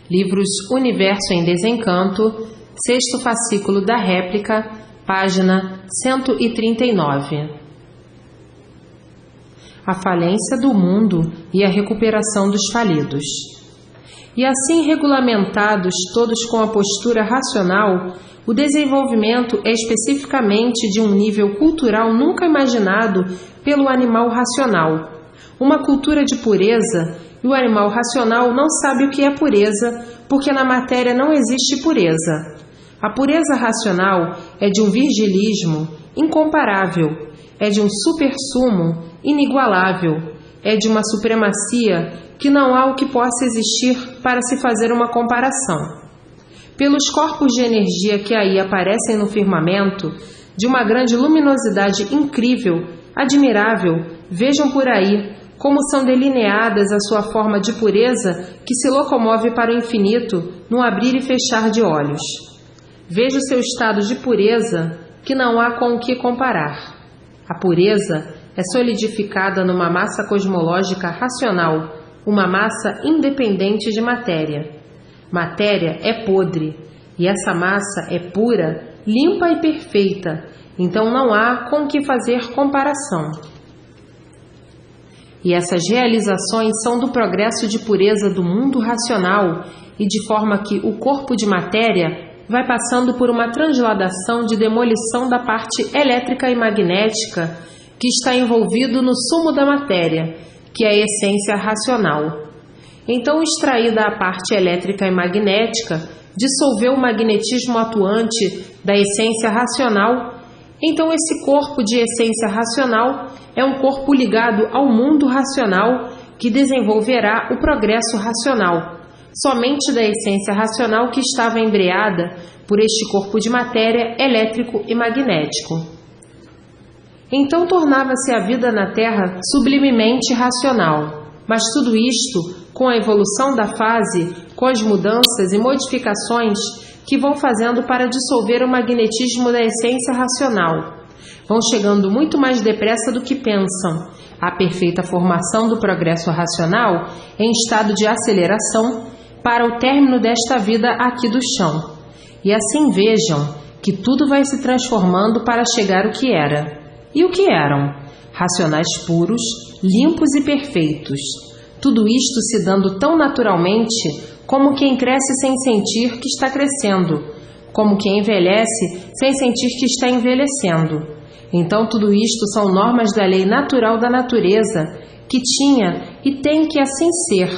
Livros Universo em Desencanto, sexto fascículo da réplica, página 139. A falência do mundo e a recuperação dos falidos. E assim regulamentados todos com a postura racional, o desenvolvimento é especificamente de um nível cultural nunca imaginado pelo animal racional. Uma cultura de pureza, e o animal racional não sabe o que é pureza, porque na matéria não existe pureza. A pureza racional é de um virgilismo incomparável, é de um supersumo inigualável, é de uma supremacia que não há o que possa existir para se fazer uma comparação. Pelos corpos de energia que aí aparecem no firmamento, de uma grande luminosidade incrível, admirável, vejam por aí como são delineadas a sua forma de pureza que se locomove para o infinito no abrir e fechar de olhos. Veja o seu estado de pureza que não há com o que comparar. A pureza é solidificada numa massa cosmológica racional, uma massa independente de matéria. Matéria é podre, e essa massa é pura, limpa e perfeita, então não há com o que fazer comparação. E essas realizações são do progresso de pureza do mundo racional, e de forma que o corpo de matéria vai passando por uma transladação de demolição da parte elétrica e magnética que está envolvido no sumo da matéria, que é a essência racional. Então, extraída a parte elétrica e magnética, dissolveu o magnetismo atuante da essência racional. Então, esse corpo de essência racional é um corpo ligado ao mundo racional que desenvolverá o progresso racional, somente da essência racional que estava embreada por este corpo de matéria elétrico e magnético. Então tornava-se a vida na Terra sublimemente racional, mas tudo isto, com a evolução da fase, com as mudanças e modificações que vão fazendo para dissolver o magnetismo da essência racional, vão chegando muito mais depressa do que pensam. A perfeita formação do progresso racional em estado de aceleração para o término desta vida aqui do chão. E assim vejam que tudo vai se transformando para chegar o que era. E o que eram? Racionais puros, limpos e perfeitos. Tudo isto se dando tão naturalmente como quem cresce sem sentir que está crescendo, como quem envelhece sem sentir que está envelhecendo. Então tudo isto são normas da lei natural da natureza, que tinha e tem que assim ser,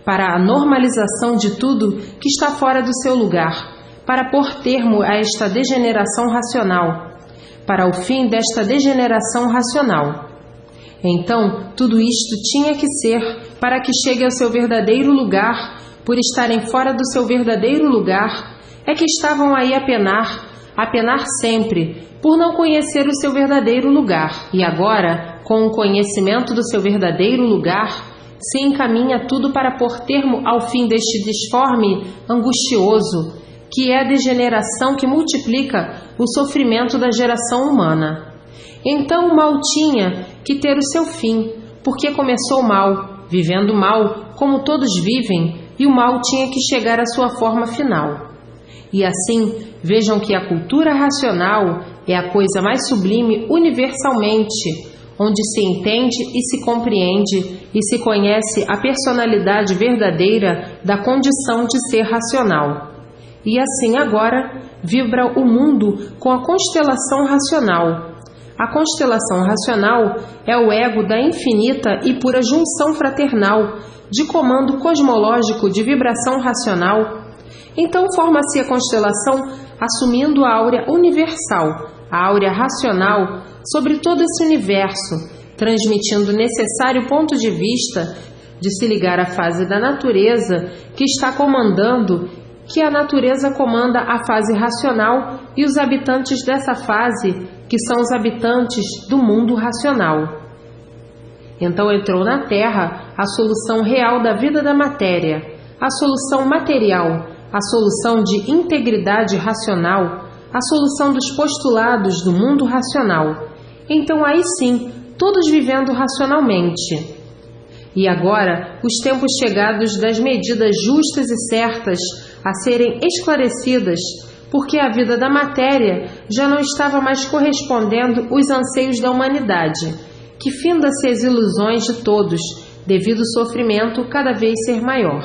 para a normalização de tudo que está fora do seu lugar, para pôr termo a esta degeneração racional, para o fim desta degeneração racional. Então, tudo isto tinha que ser para que chegue ao seu verdadeiro lugar. Por estarem fora do seu verdadeiro lugar, é que estavam aí a penar sempre, por não conhecer o seu verdadeiro lugar. E agora, com o conhecimento do seu verdadeiro lugar, se encaminha tudo para pôr termo ao fim deste disforme angustioso, que é a degeneração que multiplica o sofrimento da geração humana. Então o mal tinha que ter o seu fim, porque começou mal, vivendo mal, como todos vivem, e o mal tinha que chegar à sua forma final. E assim, vejam que a cultura racional é a coisa mais sublime universalmente, onde se entende e se compreende e se conhece a personalidade verdadeira da condição de ser racional. E assim agora vibra o mundo com a constelação racional. A constelação racional é o ego da infinita e pura junção fraternal, de comando cosmológico de vibração racional. Então forma-se a constelação assumindo a áurea universal, a áurea racional, sobre todo esse universo, transmitindo o necessário ponto de vista de se ligar à fase da natureza que está comandando, que a natureza comanda a fase racional e os habitantes dessa fase, que são os habitantes do mundo racional. Então entrou na Terra a solução real da vida da matéria, a solução material, a solução de integridade racional, a solução dos postulados do mundo racional. Então aí sim, todos vivendo racionalmente. E agora, os tempos chegados das medidas justas e certas a serem esclarecidas, porque a vida da matéria já não estava mais correspondendo os anseios da humanidade, que finda-se as ilusões de todos, devido ao sofrimento cada vez ser maior.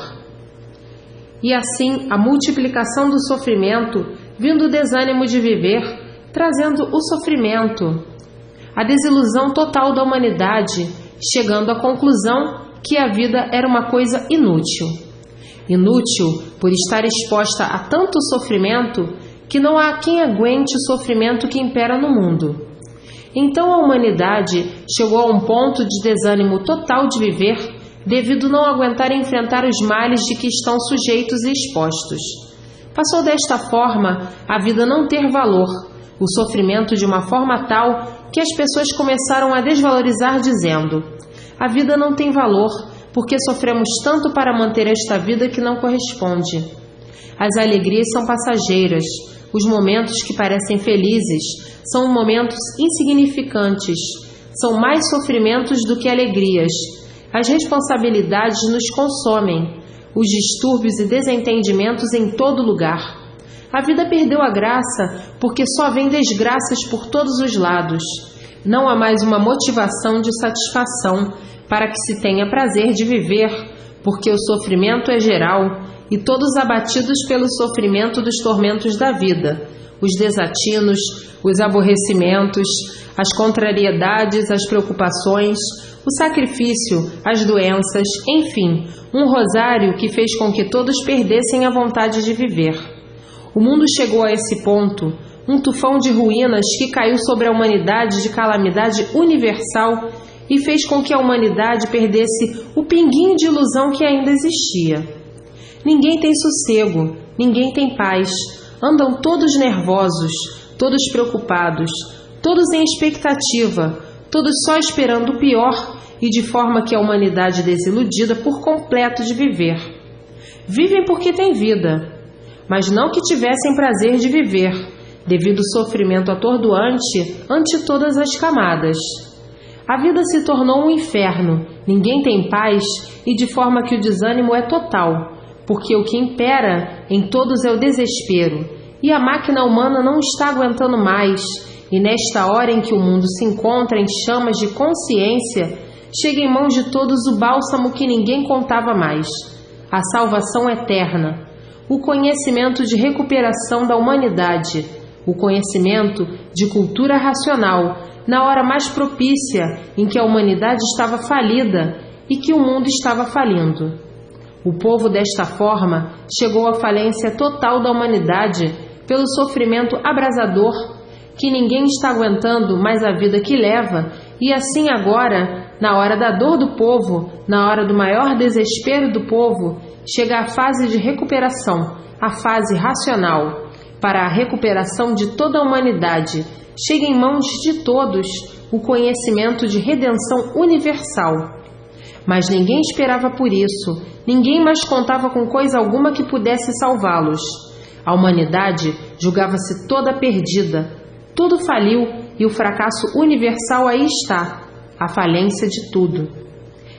E assim, a multiplicação do sofrimento, vindo o desânimo de viver, trazendo o sofrimento, a desilusão total da humanidade, chegando à conclusão que a vida era uma coisa inútil. Inútil por estar exposta a tanto sofrimento que não há quem aguente o sofrimento que impera no mundo. Então a humanidade chegou a um ponto de desânimo total de viver, devido não aguentar enfrentar os males de que estão sujeitos e expostos. Passou desta forma a vida não ter valor, o sofrimento de uma forma tal que as pessoas começaram a desvalorizar dizendo: a vida não tem valor, porque sofremos tanto para manter esta vida que não corresponde. As alegrias são passageiras, os momentos que parecem felizes são momentos insignificantes, são mais sofrimentos do que alegrias. As responsabilidades nos consomem, os distúrbios e desentendimentos em todo lugar. A vida perdeu a graça porque só vem desgraças por todos os lados. Não há mais uma motivação de satisfação para que se tenha prazer de viver, porque o sofrimento é geral e todos abatidos pelo sofrimento dos tormentos da vida, os desatinos, os aborrecimentos, as contrariedades, as preocupações, o sacrifício, as doenças, enfim, um rosário que fez com que todos perdessem a vontade de viver. O mundo chegou a esse ponto, um tufão de ruínas que caiu sobre a humanidade de calamidade universal e fez com que a humanidade perdesse o pinguinho de ilusão que ainda existia. Ninguém tem sossego, ninguém tem paz, andam todos nervosos, todos preocupados, todos em expectativa, todos só esperando o pior e de forma que a humanidade desiludida por completo de viver. Vivem porque têm vida, mas não que tivessem prazer de viver, devido ao sofrimento atordoante ante todas as camadas. A vida se tornou um inferno, ninguém tem paz e de forma que o desânimo é total, porque o que impera em todos é o desespero, e a máquina humana não está aguentando mais, e nesta hora em que o mundo se encontra em chamas de consciência, chega em mãos de todos o bálsamo que ninguém contava mais, a salvação eterna, o conhecimento de recuperação da humanidade, o conhecimento de cultura racional, na hora mais propícia em que a humanidade estava falida e que o mundo estava falindo. O povo, desta forma, chegou à falência total da humanidade pelo sofrimento abrasador, que ninguém está aguentando mais a vida que leva, e assim agora, na hora da dor do povo, na hora do maior desespero do povo, chega a fase de recuperação, a fase racional, para a recuperação de toda a humanidade. Chega em mãos de todos o conhecimento de redenção universal. Mas ninguém esperava por isso, ninguém mais contava com coisa alguma que pudesse salvá-los. A humanidade julgava-se toda perdida, tudo faliu e o fracasso universal aí está, a falência de tudo.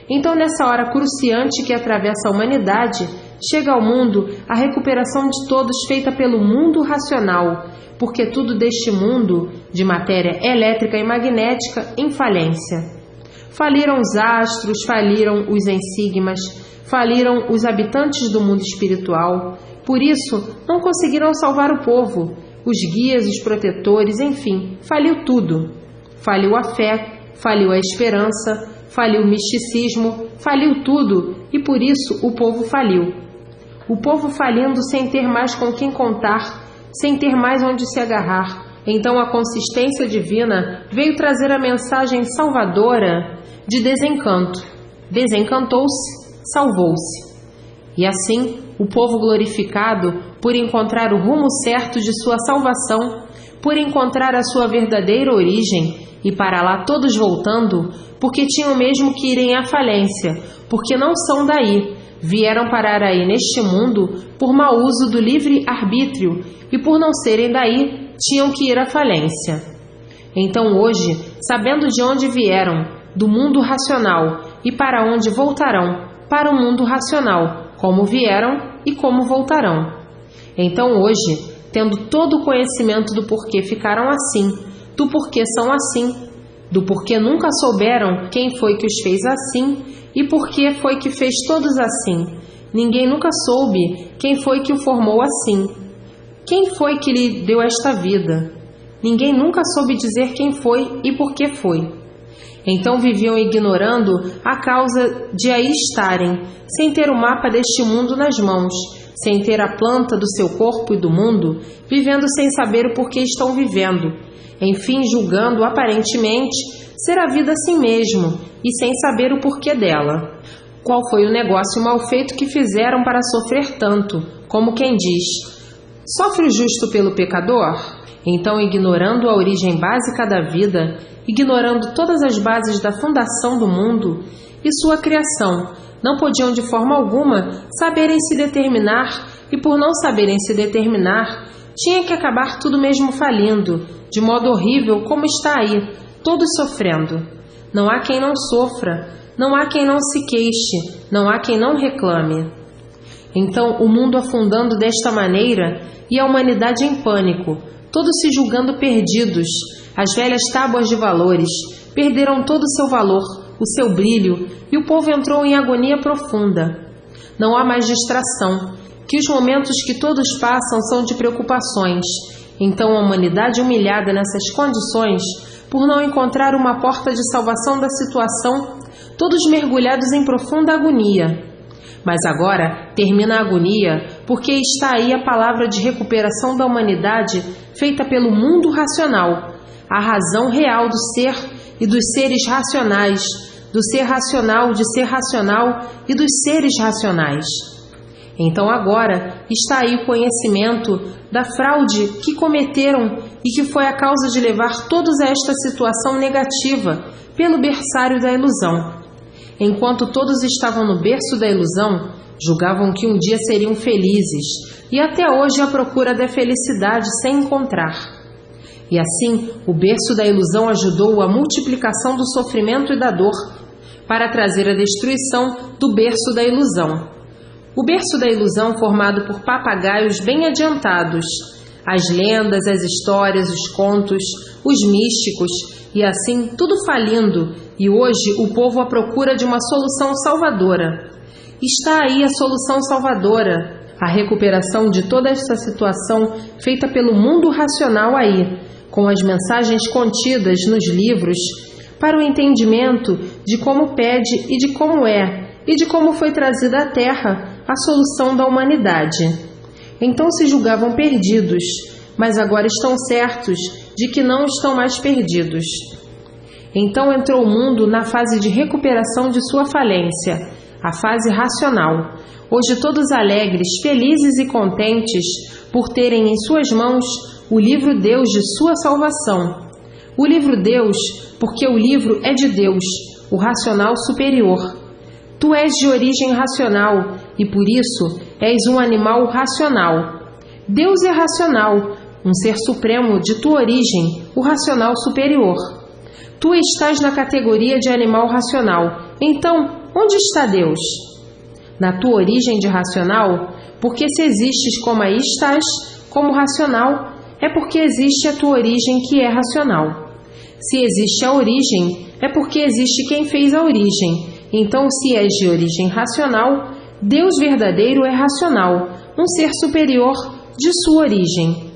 Então, nessa hora cruciante que atravessa a humanidade, chega ao mundo a recuperação de todos feita pelo mundo racional, porque tudo deste mundo, de matéria elétrica e magnética, em falência. Faliram os astros, faliram os ensigmas, faliram os habitantes do mundo espiritual. Por isso, não conseguiram salvar o povo, os guias, os protetores, enfim, faliu tudo. Faliu a fé, faliu a esperança, faliu o misticismo, faliu tudo e por isso o povo faliu. O povo falindo sem ter mais com quem contar, sem ter mais onde se agarrar. Então a consistência divina veio trazer a mensagem salvadora de desencanto. Desencantou-se, salvou-se. E assim, o povo glorificado, por encontrar o rumo certo de sua salvação, por encontrar a sua verdadeira origem, e para lá todos voltando, porque tinham mesmo que irem à falência, porque não são daí, vieram parar aí neste mundo por mau uso do livre-arbítrio, e por não serem daí, tinham que ir à falência. Então hoje, sabendo de onde vieram, do mundo racional, e para onde voltarão, para o mundo racional, como vieram e como voltarão. Então hoje, tendo todo o conhecimento do porquê ficaram assim, do porquê são assim, do porquê nunca souberam quem foi que os fez assim e porquê foi que fez todos assim, ninguém nunca soube quem foi que o formou assim. Quem foi que lhe deu esta vida? Ninguém nunca soube dizer quem foi e por que foi. Então viviam ignorando a causa de aí estarem, sem ter o mapa deste mundo nas mãos, sem ter a planta do seu corpo e do mundo, vivendo sem saber o porquê estão vivendo, enfim julgando aparentemente ser a vida assim mesmo e sem saber o porquê dela. Qual foi o negócio mal feito que fizeram para sofrer tanto, como quem diz: sofre o justo pelo pecador? Então, ignorando a origem básica da vida, ignorando todas as bases da fundação do mundo e sua criação, não podiam de forma alguma saberem se determinar, e por não saberem se determinar, tinha que acabar tudo mesmo falindo, de modo horrível como está aí, todos sofrendo. Não há quem não sofra, não há quem não se queixe, não há quem não reclame. Então, o mundo afundando desta maneira e a humanidade em pânico, todos se julgando perdidos, as velhas tábuas de valores perderam todo o seu valor, o seu brilho, e o povo entrou em agonia profunda. Não há mais distração, que os momentos que todos passam são de preocupações. Então a humanidade humilhada nessas condições, por não encontrar uma porta de salvação da situação, todos mergulhados em profunda agonia. Mas agora termina a agonia, porque está aí a palavra de recuperação da humanidade feita pelo mundo racional, a razão real do ser e dos seres racionais, do ser racional, de ser racional e dos seres racionais. Então agora está aí o conhecimento da fraude que cometeram e que foi a causa de levar todos a esta situação negativa pelo berçário da ilusão. Enquanto todos estavam no berço da ilusão, julgavam que um dia seriam felizes e até hoje à procura da felicidade sem encontrar. E assim, o berço da ilusão ajudou a multiplicação do sofrimento e da dor para trazer a destruição do berço da ilusão. O berço da ilusão formado por papagaios bem adiantados, as lendas, as histórias, os contos, os místicos, e assim tudo falindo, e hoje o povo à procura de uma solução salvadora. Está aí a solução salvadora, a recuperação de toda esta situação feita pelo mundo racional aí, com as mensagens contidas nos livros, para o entendimento de como pede e de como é, e de como foi trazida à Terra a solução da humanidade. Então se julgavam perdidos, mas agora estão certos de que não estão mais perdidos. Então entrou o mundo na fase de recuperação de sua falência, a fase racional. Hoje todos alegres, felizes e contentes por terem em suas mãos o livro Deus de sua salvação. O livro Deus, porque o livro é de Deus, o racional superior. Tu és de origem racional e por isso és um animal racional. Deus é racional, um ser supremo de tua origem, o racional superior. Tu estás na categoria de animal racional. Então, onde está Deus? Na tua origem de racional, porque se existes como aí estás, como racional, é porque existe a tua origem que é racional. Se existe a origem, é porque existe quem fez a origem. Então, se és de origem racional, Deus verdadeiro é racional, um ser superior de sua origem.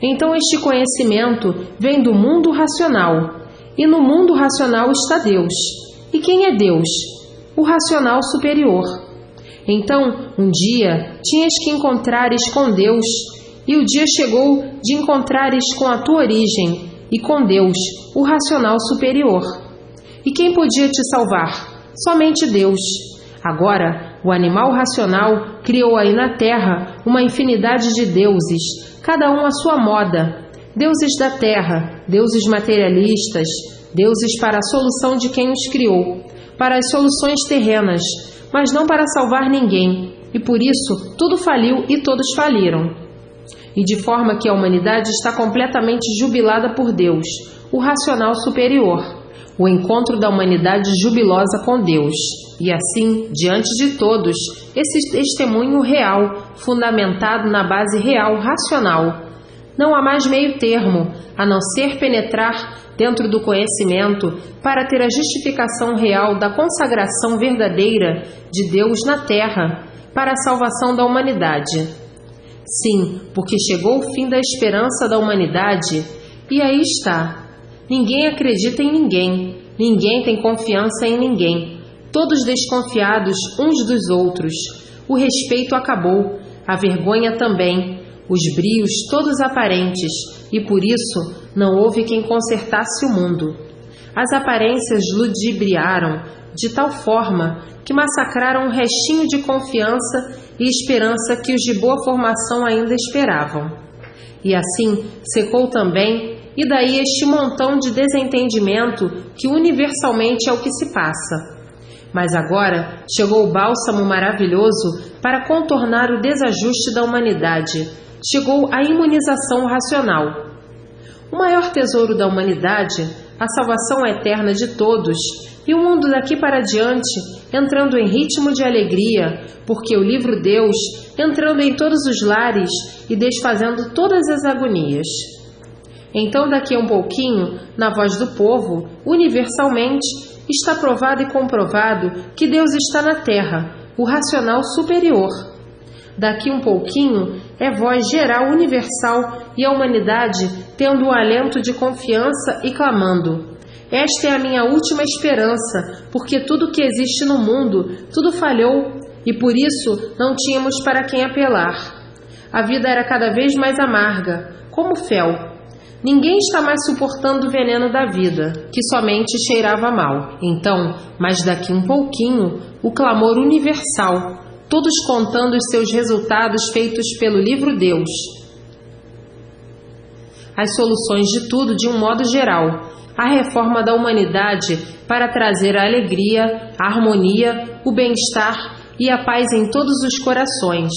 Então, este conhecimento vem do mundo racional, e no mundo racional está Deus. E quem é Deus? O racional superior. Então, um dia, tinhas que encontrares com Deus, e o dia chegou de encontrares com a tua origem, e com Deus, o racional superior. E quem podia te salvar? Somente Deus. Agora, o animal racional criou aí na Terra uma infinidade de deuses, cada um à sua moda. Deuses da Terra, deuses materialistas, deuses para a solução de quem os criou, para as soluções terrenas, mas não para salvar ninguém, e por isso tudo faliu e todos faliram. E de forma que a humanidade está completamente jubilada por Deus, o racional superior. o encontro da humanidade jubilosa com Deus, e assim, diante de todos, esse testemunho real, fundamentado na base real, racional. Não há mais meio termo, a não ser penetrar dentro do conhecimento para ter a justificação real da consagração verdadeira de Deus na Terra para a salvação da humanidade. Sim, porque chegou o fim da esperança da humanidade, e aí está. Ninguém acredita em ninguém, ninguém tem confiança em ninguém, todos desconfiados uns dos outros. O respeito acabou, a vergonha também, os brios todos aparentes, e por isso não houve quem consertasse o mundo. As aparências ludibriaram de tal forma que massacraram um restinho de confiança e esperança que os de boa formação ainda esperavam. E assim secou também, e daí este montão de desentendimento que universalmente é o que se passa. Mas agora chegou o bálsamo maravilhoso para contornar o desajuste da humanidade. Chegou a imunização racional. O maior tesouro da humanidade, a salvação eterna de todos, e o mundo daqui para diante entrando em ritmo de alegria, porque o livro Deus entrando em todos os lares e desfazendo todas as agonias. Então, daqui a um pouquinho, na voz do povo, universalmente, está provado e comprovado que Deus está na terra, o racional superior. Daqui um pouquinho é voz geral universal e a humanidade tendo o alento de confiança e clamando: esta é a minha última esperança, porque tudo que existe no mundo, tudo falhou e por isso não tínhamos para quem apelar. A vida era cada vez mais amarga, como fel. Ninguém está mais suportando o veneno da vida, que somente cheirava mal. Então, mas daqui um pouquinho, o clamor universal, todos contando os seus resultados feitos pelo livro Deus. As soluções de tudo de um modo geral, a reforma da humanidade para trazer a alegria, a harmonia, o bem-estar e a paz em todos os corações.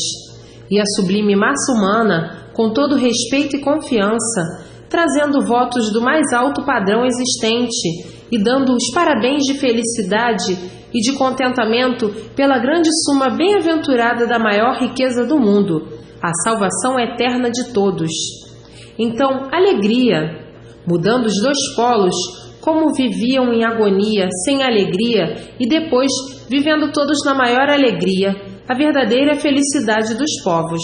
E a sublime massa humana, com todo respeito e confiança, trazendo votos do mais alto padrão existente e dando os parabéns de felicidade e de contentamento pela grande suma bem-aventurada da maior riqueza do mundo, a salvação eterna de todos. Então, alegria, mudando os dois polos, como viviam em agonia, sem alegria, e depois vivendo todos na maior alegria, a verdadeira felicidade dos povos.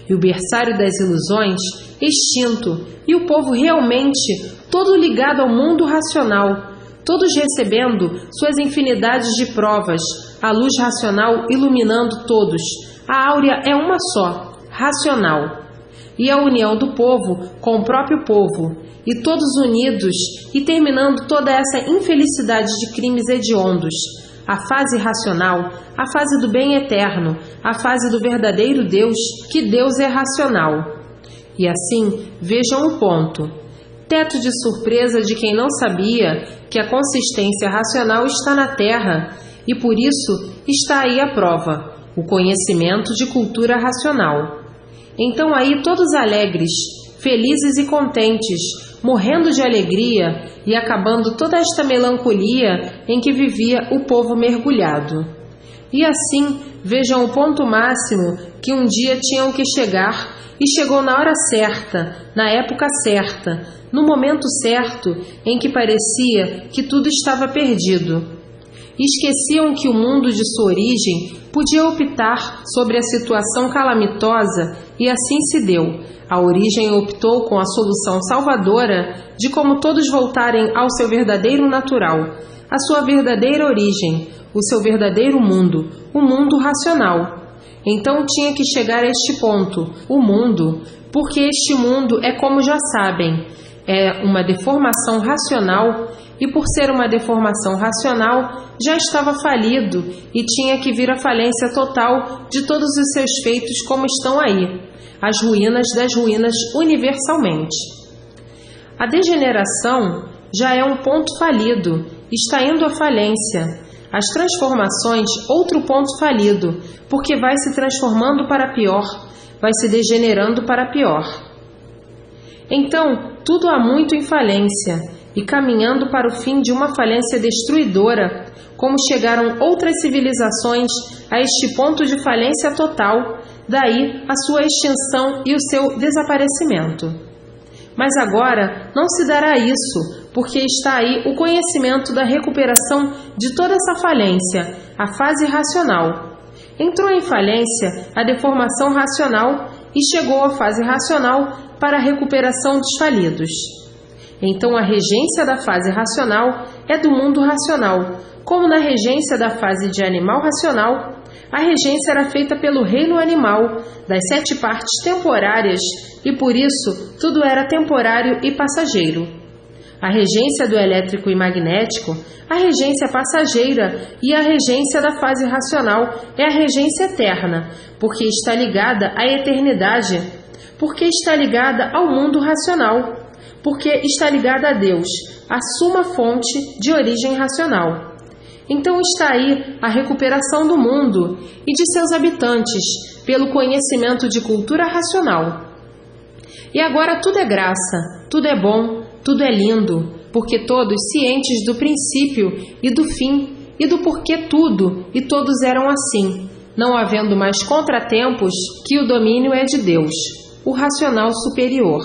E o berçário das ilusões extinto, e o povo realmente todo ligado ao mundo racional, todos recebendo suas infinidades de provas, a luz racional iluminando todos. A áurea é uma só, racional. E a união do povo com o próprio povo, e todos unidos, e terminando toda essa infelicidade de crimes hediondos. A fase racional, a fase do bem eterno, a fase do verdadeiro Deus, que Deus é racional. E assim, vejam o ponto. Teto de surpresa de quem não sabia que a consistência racional está na Terra, e por isso está aí a prova, o conhecimento de cultura racional. Então aí todos alegres, felizes e contentes, morrendo de alegria e acabando toda esta melancolia em que vivia o povo mergulhado. E assim, vejam o ponto máximo que um dia tinham que chegar, e chegou na hora certa, na época certa, no momento certo em que parecia que tudo estava perdido. Esqueciam que o mundo de sua origem podia optar sobre a situação calamitosa e assim se deu. A origem optou com a solução salvadora de como todos voltarem ao seu verdadeiro natural, a sua verdadeira origem, o seu verdadeiro mundo, o mundo racional. Então tinha que chegar a este ponto, o mundo, porque este mundo é como já sabem, é uma deformação racional e por ser uma deformação racional já estava falido e tinha que vir a falência total de todos os seus feitos como estão aí, as ruínas das ruínas universalmente. A degeneração já é um ponto falido, está indo à falência. As transformações, outro ponto falido, porque vai se transformando para pior, vai se degenerando para pior. Então, tudo há muito em falência, e caminhando para o fim de uma falência destruidora, como chegaram outras civilizações a este ponto de falência total, daí a sua extinção e o seu desaparecimento. Mas agora não se dará isso, porque está aí o conhecimento da recuperação de toda essa falência, a fase racional. Entrou em falência a deformação racional e chegou à fase racional para a recuperação dos falidos. Então a regência da fase racional é do mundo racional, como na regência da fase de animal racional, a regência era feita pelo reino animal, das 7 partes temporárias, e por isso tudo era temporário e passageiro. A regência do elétrico e magnético, a regência passageira, e a regência da fase racional é a regência eterna, porque está ligada à eternidade, porque está ligada ao mundo racional, porque está ligada a Deus, a suma fonte de origem racional. Então está aí a recuperação do mundo e de seus habitantes pelo conhecimento de cultura racional. E agora tudo é graça, tudo é bom, tudo é lindo, porque todos cientes do princípio e do fim e do porquê tudo e todos eram assim, não havendo mais contratempos, que o domínio é de Deus, o racional superior.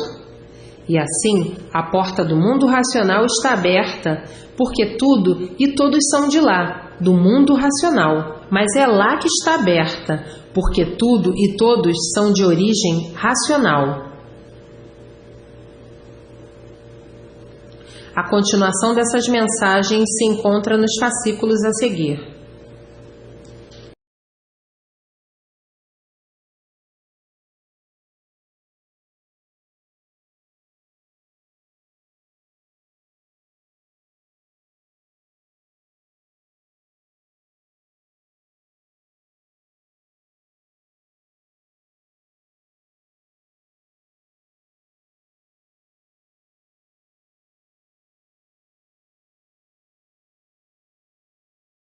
E assim, a porta do mundo racional está aberta, porque tudo e todos são de lá, do mundo racional. Mas é lá que está aberta, porque tudo e todos são de origem racional. A continuação dessas mensagens se encontra nos fascículos a seguir.